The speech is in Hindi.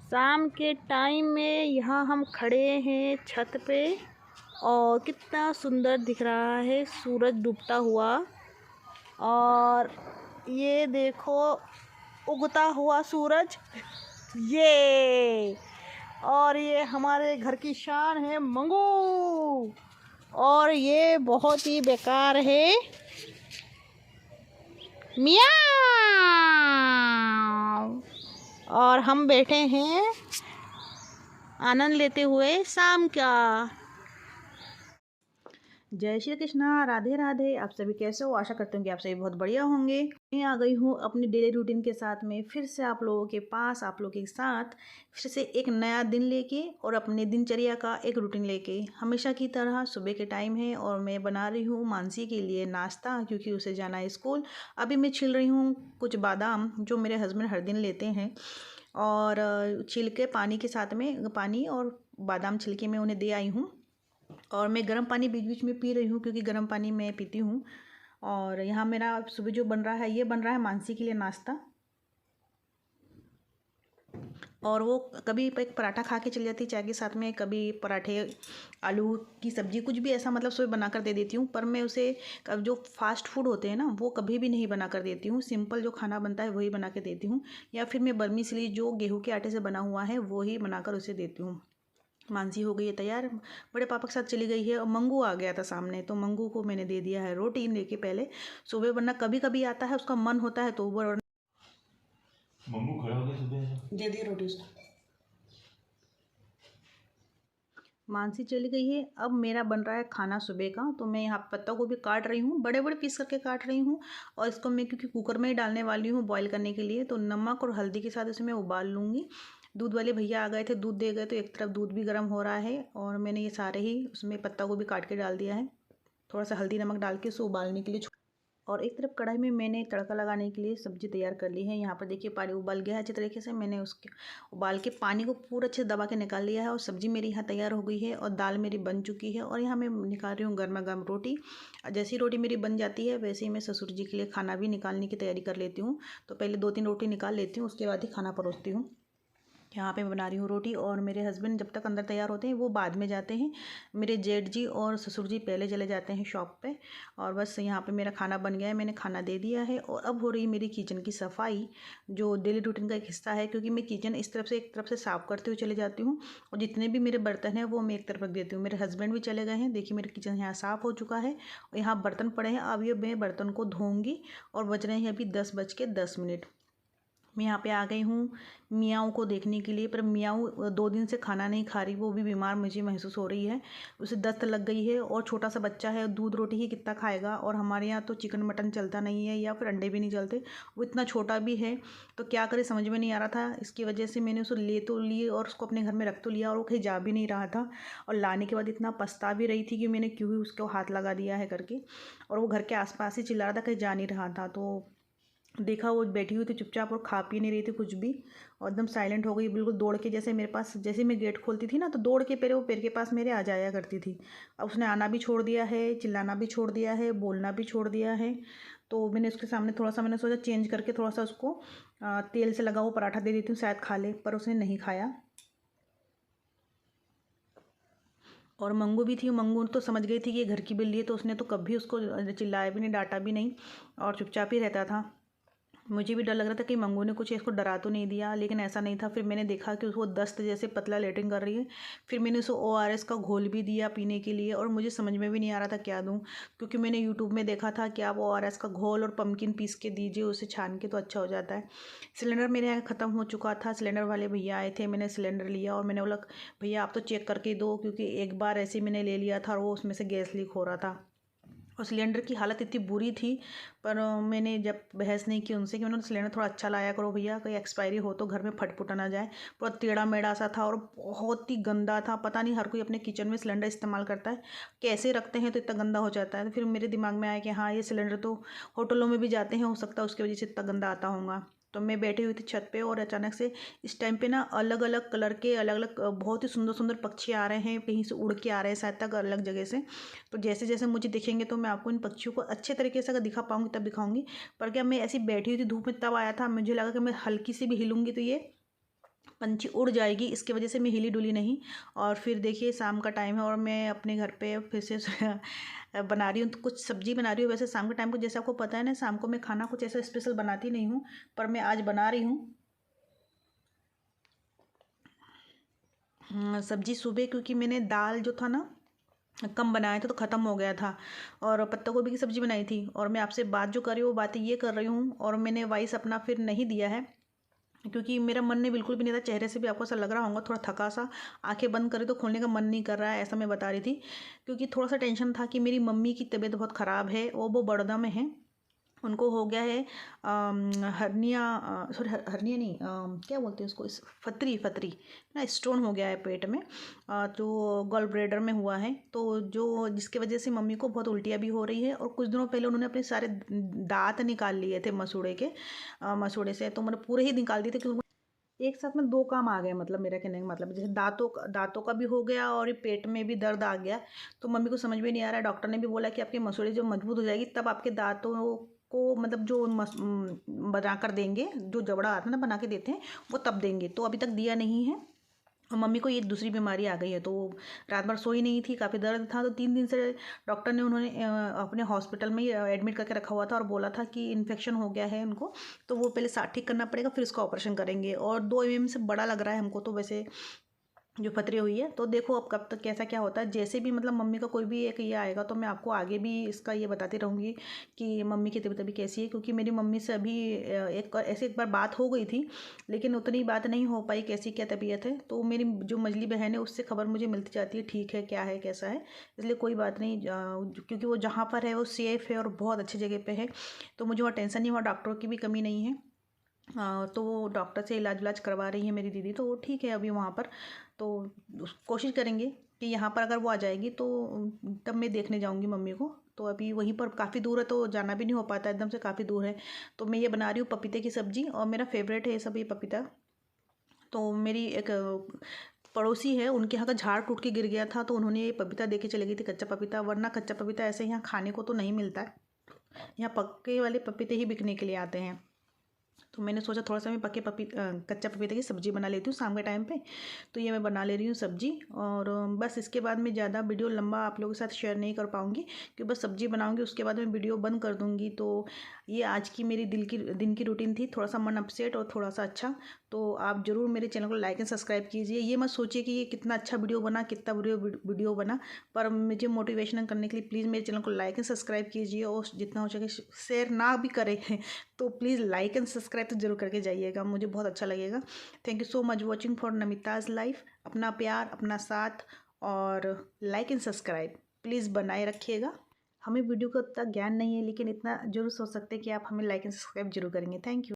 शाम के टाइम में यहाँ हम खड़े हैं छत पे और कितना सुंदर दिख रहा है सूरज डूबता हुआ। और ये देखो उगता हुआ सूरज, ये और ये हमारे घर की शान है मंगू। और ये बहुत ही बेकार है मियाँ। और हम बैठे हैं आनंद लेते हुए शाम का। जय श्री कृष्णा, राधे राधे। आप सभी कैसे हो? आशा करते हैं कि आप सभी बहुत बढ़िया होंगे। मैं आ गई हूँ अपनी डेली रूटीन के साथ में फिर से आप लोगों के पास, आप लोगों के साथ फिर से एक नया दिन लेके और अपने दिनचर्या का एक रूटीन लेके। हमेशा की तरह सुबह के टाइम है और मैं बना रही हूँ मानसी के लिए नाश्ता, क्योंकि उसे जाना है स्कूल। अभी मैं छील रही हूँ कुछ बादाम जो मेरे हस्बैंड हर दिन लेते हैं, और छील के पानी के साथ में, पानी और बादाम छिलके मैं उन्हें दे आई हूँ। और मैं गर्म पानी बीच बीच में पी रही हूँ, क्योंकि गर्म पानी मैं पीती हूँ। और यहाँ मेरा सुबह जो बन रहा है, ये बन रहा है मानसी के लिए नाश्ता। और वो कभी एक पराठा खा के चली जाती है चाय के साथ में, कभी पराठे, आलू की सब्ज़ी, कुछ भी ऐसा मतलब सुबह बना कर दे देती हूँ। पर मैं उसे जो फास्ट फूड होते हैं ना, वो कभी भी नहीं बना कर देती हूँ। सिंपल जो खाना बनता है वही बना के देती हूँ, या फिर मैं बर्मीसली जो गेहूँ के आटे से बना हुआ है वो ही बनाकर उसे देती हूँ। मानसी हो गई है तैयार, बड़े पापा के साथ चली गई है। और मंगू आ गया था सामने, तो मंगू को मैंने दे दिया है रोटी लेके पहले सुबह, वरना कभी कभी आता है, उसका मन होता है तो वो मंगू खड़ा हो गया सुबह, दे दिया रोटी उसको। मानसी चली गई है। अब मेरा बन रहा है खाना सुबह का। तो मैं यहाँ पत्ता गोभी काट रही हूँ, बड़े बड़े पीस करके काट रही हूँ। और इसको मैं क्योंकि कुकर में ही डालने वाली हूँ बॉईल करने के लिए, तो नमक और हल्दी के साथ इसे मैं उबाल लूँगी। दूध वाले भैया आ गए थे, दूध दे गए, तो एक तरफ दूध भी गर्म हो रहा है और मैंने ये सारे ही उसमें पत्ता गोभी काट के डाल दिया है। थोड़ा सा हल्दी नमक डाल के उसे उबालने के लिए और एक तरफ कढ़ाई में मैंने तड़का लगाने के लिए सब्ज़ी तैयार कर ली है। यहाँ पर देखिए पानी उबल गया है अच्छे तरीके से। मैंने उसके उबाल के पानी को पूरा अच्छे से दबा के निकाल लिया है और सब्ज़ी मेरी यहाँ तैयार हो गई है और दाल मेरी बन चुकी है। और यहाँ मैं निकाल रही हूँ गर्मा गर्म रोटी। जैसे ही रोटी मेरी बन जाती है वैसे ही मैं ससुर जी के लिए खाना भी निकालने की तैयारी कर लेती हूँ। तो पहले 2-3 रोटी निकाल लेती हूँ, उसके बाद ही खाना परोसती हूँ। यहाँ पे मैं बना रही हूँ रोटी, और मेरे हस्बैंड जब तक अंदर तैयार होते हैं वो बाद में जाते हैं। मेरे जेठ जी और ससुर जी पहले चले जाते हैं शॉप पे। और बस यहाँ पे मेरा खाना बन गया है, मैंने खाना दे दिया है। और अब हो रही मेरी किचन की सफाई, जो डेली रूटीन का एक हिस्सा है, क्योंकि मैं किचन इस तरफ से एक तरफ से साफ़ करते हुए चले जाती हूँ। और जितने भी मेरे बर्तन हैं वो मैं एक तरफ रख देती हूँ। मेरे हस्बैंड भी चले गए हैं, देखिए मेरा किचन यहाँ साफ़ हो चुका है और यहाँ बर्तन पड़े हैं। अब ये मैं बर्तन को धोऊँगी। और बज रहे हैं अभी 10:10। मैं यहाँ पे आ गई हूँ मियाँऊ को देखने के लिए, पर मियाँऊ 2 दिन से खाना नहीं खा रही, वो भी बीमार मुझे महसूस हो रही है। उसे दस्त लग गई है और छोटा सा बच्चा है, दूध रोटी ही कितना खाएगा। और हमारे यहाँ तो चिकन मटन चलता नहीं है, या फिर अंडे भी नहीं चलते। वो इतना छोटा भी है, तो क्या करे समझ में नहीं आ रहा था। इसकी वजह से मैंने उसे ले तो लिए और उसको अपने घर में रख तो लिया, और वो कहीं जा भी नहीं रहा था। और लाने के बाद इतना पछता भी रही थी कि मैंने क्यों ही उसको हाथ लगा दिया है करके। और वो घर के आसपास ही चिल्ला रहा था, कहीं जा नहीं रहा था। तो देखा वो बैठी हुई थी चुपचाप और खा पी नहीं रही थी कुछ भी, और एकदम साइलेंट हो गई बिल्कुल। दौड़ के जैसे मेरे पास, जैसे मैं गेट खोलती थी ना, तो दौड़ के पहले वो पैर के पास मेरे आ जाया करती थी। अब उसने आना भी छोड़ दिया है, चिल्लाना भी छोड़ दिया है, बोलना भी छोड़ दिया है। तो मैंने उसके सामने थोड़ा सा, मैंने सोचा चेंज करके थोड़ा सा उसको तेल से लगा हुआ पराठा दे देती हूँ, शायद खा ले, पर उसने नहीं खाया। और मंगू भी थी, मंगू तो समझ गई थी कि ये घर की बिल्ली है, तो उसने तो कभी उसको चिल्लाया भी नहीं, डांटा भी नहीं, और चुपचाप ही रहता था। मुझे भी डर लग रहा था कि मंगू ने कुछ इसको डरा तो नहीं दिया, लेकिन ऐसा नहीं था। फिर मैंने देखा कि उसको दस्त जैसे पतला लेटरिन कर रही है। फिर मैंने उसको ORS का घोल भी दिया पीने के लिए, और मुझे समझ में भी नहीं आ रहा था क्या दूँ, क्योंकि मैंने यूट्यूब में देखा था कि आप ORS का घोल और पम्पकिन पीस के दीजिए, उसे छान के तो अच्छा हो जाता है। सिलेंडर मेरे यहाँ ख़त्म हो चुका था, सिलेंडर वाले भैया आए थे, मैंने सिलेंडर लिया और मैंने बोला भैया आप तो चेक करके दो, क्योंकि एक बार ऐसे ही मैंने ले लिया था और वो उसमें से गैस लीक हो रहा था। और सिलेंडर की हालत इतनी बुरी थी, पर मैंने जब बहस नहीं की उनसे कि उन्होंने सिलेंडर थोड़ा अच्छा लाया करो भैया, कहीं एक्सपायरी हो तो घर में फटफुटा ना जाए। पूरा टेढ़ा मेढ़ा सा था और बहुत ही गंदा था। पता नहीं हर कोई अपने किचन में सिलेंडर इस्तेमाल करता है, कैसे रखते हैं तो इतना गंदा हो जाता है। तो फिर मेरे दिमाग में आया कि हाँ ये सिलेंडर तो होटलों में भी जाते हैं, हो सकता है उसकी वजह से इतना गंदा आता होगा। तो मैं बैठी हुई थी छत पे, और अचानक से इस टाइम पे ना अलग अलग कलर के, अलग अलग बहुत ही सुंदर सुंदर पक्षी आ रहे हैं, कहीं से उड़ के आ रहे हैं शायद तक अलग जगह से। तो जैसे जैसे मुझे दिखेंगे तो मैं आपको इन पक्षियों को अच्छे तरीके से अगर दिखा पाऊंगी तब दिखाऊंगी। पर क्या, मैं ऐसी बैठी हुई थी धूप में, तब आया था, मुझे लगा कि मैं हल्की सी भी हिलूंगी तो ये पंछी उड़ जाएगी, इसकी वजह से मैं हिली डुली नहीं। और फिर देखिए शाम का टाइम है और मैं अपने घर पे फिर से बना रही हूँ, तो कुछ सब्जी बना रही हूँ। वैसे शाम के टाइम को जैसे आपको पता है ना, शाम को मैं खाना कुछ ऐसा स्पेशल बनाती नहीं हूँ, पर मैं आज बना रही हूँ सब्जी सुबह, क्योंकि मैंने दाल जो था ना कम बनाया था तो ख़त्म हो गया था, और पत्ता गोभी की सब्ज़ी बनाई थी। और मैं आपसे बात जो कर रही हूँ वो बातें ये कर रही हूँ, और मैंने वॉइस अपना फिर नहीं दिया है क्योंकि मेरा मन नहीं बिल्कुल भी नहीं था। चेहरे से भी आपको ऐसा लग रहा होगा थोड़ा थका सा, आंखें बंद करें तो खोलने का मन नहीं कर रहा है, ऐसा मैं बता रही थी। क्योंकि थोड़ा सा टेंशन था कि मेरी मम्मी की तबीयत बहुत ख़राब है, वो बड़ौदा में है। उनको हो गया है हर्निया, सॉरी हर्निया नहीं, क्या बोलते हैं उसको, फतरी फतरी ना, स्टोन हो गया है पेट में, जो गॉल ब्लेडर में हुआ है। तो जो जिसकी वजह से मम्मी को बहुत उल्टियाँ भी हो रही है, और कुछ दिनों पहले उन्होंने अपने सारे दांत निकाल लिए थे मसूड़े के, मसूड़े से तो मैंने पूरे ही निकाल दिए थे, क्योंकि एक साथ में दो काम आ गए। मतलब मेरा कहने का मतलब जैसे दांतों का भी हो गया और ये पेट में भी दर्द आ गया। तो मम्मी को समझ में नहीं आ रहा है। डॉक्टर ने भी बोला कि आपकी मसूड़े जब मजबूत हो जाएगी तब आपके दांतों को मतलब जो बना कर देंगे, जो जबड़ा आता है ना बना के देते हैं, वो तब देंगे। तो अभी तक दिया नहीं है। और मम्मी को ये दूसरी बीमारी आ गई है, तो रात भर सोई नहीं थी, काफ़ी दर्द था। तो 3 दिन से डॉक्टर ने उन्होंने अपने हॉस्पिटल में ही एडमिट करके रखा हुआ था, और बोला था कि इन्फेक्शन हो गया है उनको, तो वो पहले साथ ठीक करना पड़ेगा, फिर उसका ऑपरेशन करेंगे। और 2 mm से बड़ा लग रहा है हमको तो, वैसे जो फतरी हुई है। तो देखो अब कब तक कैसा क्या होता है। जैसे भी मतलब मम्मी का कोई भी एक ये आएगा तो मैं आपको आगे भी इसका ये बताती रहूँगी कि मम्मी की तबीयत अभी कैसी है। क्योंकि मेरी मम्मी से अभी एक बार बात हो गई थी, लेकिन उतनी बात नहीं हो पाई कैसी क्या तबीयत है। तो मेरी जो मझली बहन है उससे खबर मुझे मिलती जाती है, ठीक है क्या है कैसा है। इसलिए कोई बात नहीं, क्योंकि वो जहाँ पर है वो सेफ़ है और बहुत अच्छी जगह पर है, तो मुझे वहाँ टेंशन नहीं हुआ। डॉक्टरों की भी कमी नहीं है। तो वो डॉक्टर से इलाज विलाज करवा रही है मेरी दीदी, तो वो ठीक है अभी वहाँ पर। तो कोशिश करेंगे कि यहाँ पर अगर वो आ जाएगी तो तब मैं देखने जाऊँगी मम्मी को। तो अभी वहीं पर काफ़ी दूर है तो जाना भी नहीं हो पाता, एकदम से काफ़ी दूर है। तो मैं ये बना रही हूँ पपीते की सब्ज़ी, और मेरा फेवरेट है ये सब, ये पपीता। तो मेरी एक पड़ोसी है, उनके यहाँ का झाड़ टूट के गिर गया था, तो उन्होंने ये पपीता दे के चली गई थी, कच्चा पपीता। वरना कच्चा पपीता ऐसे यहाँ खाने को तो नहीं मिलता है, यहाँ पक्के वाले पपीते ही बिकने के लिए आते हैं। तो मैंने सोचा थोड़ा सा मैं कच्चा पपीते की सब्ज़ी बना लेती हूँ शाम के टाइम पे। तो ये मैं बना ले रही हूँ सब्ज़ी, और बस इसके बाद मैं ज़्यादा वीडियो लंबा आप लोगों के साथ शेयर नहीं कर पाऊँगी, क्योंकि बस सब्ज़ी बनाऊँगी उसके बाद मैं वीडियो बंद कर दूँगी। तो ये आज की मेरी दिन की रूटीन थी, थोड़ा सा मन अपसेट और थोड़ा सा अच्छा। तो आप ज़रूर मेरे चैनल को लाइक एंड सब्सक्राइब कीजिए। ये मत सोचिए कि ये कितना अच्छा वीडियो बना, कितना वीडियो बना, पर मुझे मोटिवेशन करने के लिए प्लीज़ मेरे चैनल को लाइक एंड सब्सक्राइब कीजिए, और जितना हो सके शेयर ना भी करें तो प्लीज़ लाइक एंड सब्सक्राइब तो जरूर करके जाइएगा, मुझे बहुत अच्छा लगेगा। Thank you so much watching for Namita's life. अपना प्यार, अपना साथ और लाइक एंड सब्सक्राइब प्लीज़ बनाए रखिएगा। हमें वीडियो का उतना ज्ञान नहीं है, लेकिन इतना जरूर सोच सकते हैं कि आप हमें लाइक एंड सब्सक्राइब जरूर करेंगे। Thank you.